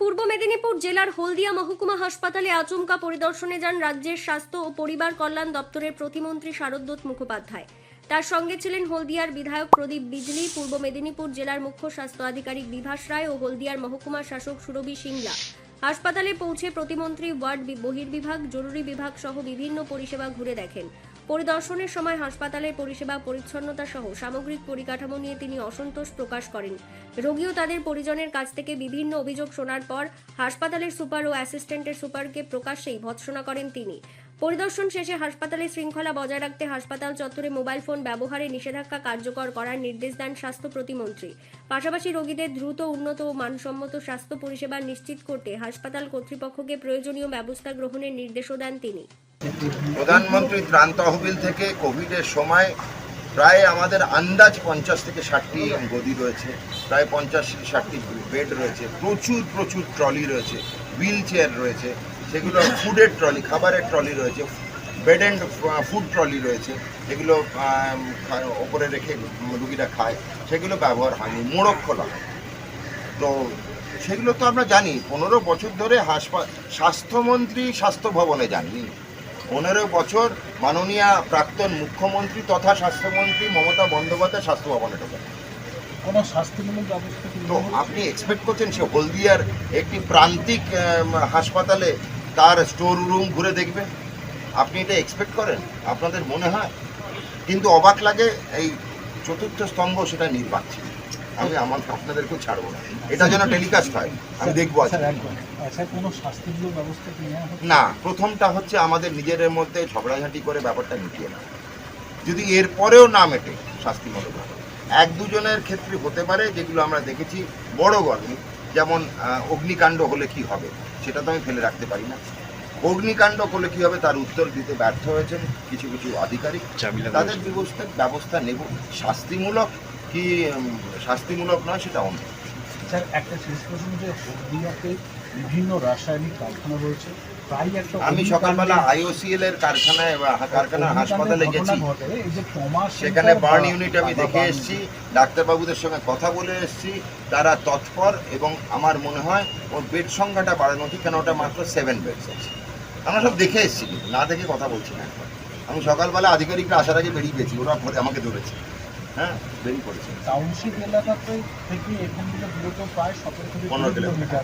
পূর্ব মেদিনীপুর জেলার হলদিয়া মহকুমা হাসপাতালে আচমকা পরিদর্শনে যান রাজ্যের স্বাস্থ্য ও পরিবার কল্যাণ দপ্তরের প্রতিমন্ত্রী শারদদত্ত মুখোপাধ্যায়। তার সঙ্গে ছিলেন হলদিয়ার বিধায়ক প্রদীপ বিজলি, পূর্ব মেদিনীপুর জেলার মুখ্য স্বাস্থ্য আধিকারিক বিভাস রায় ও হলদিয়ার মহকুমা শাসক সুরভি সিংলা। হাসপাতালে পৌঁছে প্রতিমন্ত্রী ওয়ার্ড বহির্বিভাগ, জরুরি বিভাগ সহ বিভিন্ন পরিষেবা ঘুরে দেখেন। পরিদর্শনের সময় হাসপাতালের পরিষেবা পরিচ্ছন্নতা সহ সামগ্রিক পরিকাঠামো নিয়ে তিনি অসন্তোষ প্রকাশ করেন। রোগী ও তাদের পরিজনের কাছ থেকে বিভিন্ন অভিযোগ শোনার পর হাসপাতালের সুপার ও অ্যাসিস্ট্যান্টের সুপারকে প্রকাশ্যেই ভৎসনা করেন তিনি। পরিদর্শন শেষে হাসপাতালে শৃঙ্খলা বজায় রাখতে হাসপাতাল চত্বরে মোবাইল ফোন ব্যবহারে নিষেধাজ্ঞা কার্যকর করার নির্দেশ দেন স্বাস্থ্য প্রতিমন্ত্রী। পাশাপাশি রোগীদের দ্রুত, উন্নত ও মানসম্মত স্বাস্থ্য পরিষেবা নিশ্চিত করতে হাসপাতাল কর্তৃপক্ষকে প্রয়োজনীয় ব্যবস্থা গ্রহণের নির্দেশও দেন তিনি। প্রধানমন্ত্রী ত্রাণ তহবিল থেকে কোভিডের সময় প্রায় আমাদের আন্দাজ 50 থেকে 60টি গদি রয়েছে, প্রায় 50-60টি বেড রয়েছে, প্রচুর ট্রলি রয়েছে, হুইল চেয়ার রয়েছে, সেগুলো ফুডের ট্রলি, খাবারের ট্রলি রয়েছে, বেড অ্যান্ড ফুড ট্রলি রয়েছে, যেগুলো ওপরে রেখে রুগীরা খায়, সেগুলো ব্যবহার হয়নি, মোড়ক খোলা। তো সেগুলো তো আমরা জানি, 15 বছর ধরে স্বাস্থ্যমন্ত্রী স্বাস্থ্য ভবনে যাননি। 15 বছর মাননীয় প্রাক্তন মুখ্যমন্ত্রী তথা স্বাস্থ্যমন্ত্রী মমতা বন্দ্যোপাধ্যায় স্বাস্থ্য ভবনে ঢোকেন। কোনো স্বাস্থ্যমূলক ব্যবস্থা তো আপনি এক্সপেক্ট করছেন সে হলদিয়ার একটি প্রান্তিক হাসপাতালে তার স্টোর রুম ঘুরে দেখবে? আপনি এটা এক্সপেক্ট করেন? আপনাদের মনে হয়? কিন্তু অবাক লাগে, এই চতুর্থ স্তম্ভ সেটা নির্বাচন। আমি আপনাদেরকেও ছাড়বো না, এটা যেন টেলিকাস্ট হয়, আমি দেখবো। কোনো স্বাস্থ্যমূলক ব্যবস্থা না, প্রথমটা হচ্ছে আমাদের নিজেদের মধ্যে ঝগড়াঝাঁটি করে ব্যাপারটা মিটিয়ে না। যদি এরপরেও না মেটে শাস্তিমূলক, এক দুজনের ক্ষেত্রে হতে পারে, যেগুলো আমরা দেখেছি বড় গল্পে, যেমন অগ্নিকাণ্ড হলে কি হবে সেটা তো আমি ফেলে রাখতে পারি না। অগ্নিকাণ্ড হলে কি হবে তার উত্তর দিতে ব্যর্থ হয়েছেন কিছু আধিকারিক, তাদের ব্যবস্থা নেব। শাস্তিমূলক কি শাস্তিমূলক নয় সেটা অন্য। স্যার, একটা শেষ প্রশ্ন, যে হলদিয়াতে বিভিন্ন রাসায়নিক কারখানা রয়েছে, আমি সকালবেলা IOCL এর কারখানা হাসপাতালে গেছি, সেখানে বার্ন ইউনিট আমি দেখে এসেছি, ডাক্তারবাবুদের সঙ্গে কথা বলে এসেছি, তারা তৎপর, এবং আমার মনে হয় ওর বেড সংখ্যাটা বাড়ানো উচিত, কেন ওটা মাত্র 7 বেডস আছে। আমরা সব দেখে এসেছি, কিন্তু না দেখে কথা বলছি না। আমি সকালবেলা আধিকারিকরা আসার আগে বেরিয়ে গেছি, ওরা আমাকে ধরেছে। হ্যাঁ, বেরিয়ে পড়েছে। টাউনশিপ এলাকাতে থেকে এখান থেকে দূরত্ব প্রায় 17 কিলোমিটার।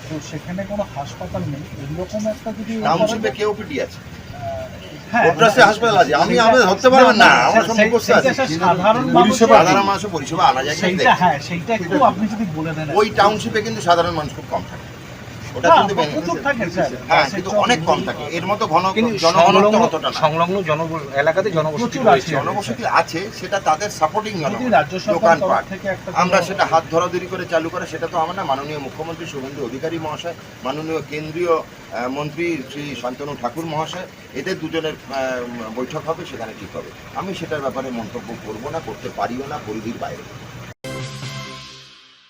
তো সেখানে কোনো হাসপাতাল নেই, এরকম একটা যদি টাউনশিপে কেওপিডি আছে, হাসপাতাল আছে, আমি আমাদের ধরতে পারবেন না, আমার সম্পর্কে আছে সাধারণ মানুষের পরিষেবা আনা যায়। সেইটা একটু আপনি যদি বলে দেন। ওই টাউনশিপে কিন্তু সাধারণ মানুষ খুব কম থাকে, ওটা কিন্তু হ্যাঁ, কিন্তু অনেক কম থাকে। এর মতো ঘন সংলগ্ন এলাকাতে জনবসতি আছে, সেটা তাদের সাপোর্টিং দোকানপাট, আমরা সেটা হাত ধরাধরি করে চালু করে, সেটা তো আমার না। মাননীয় মুখ্যমন্ত্রী শুভেন্দু অধিকারী মহাশয়, মাননীয় কেন্দ্রীয় মন্ত্রী শ্রী শান্তনু ঠাকুর মহাশয়, এদের দুজনের বৈঠক হবে, সেখানে ঠিক হবে। আমি সেটার ব্যাপারে মন্তব্য করবো না, করতে পারিও না, পরিধির বাইরে।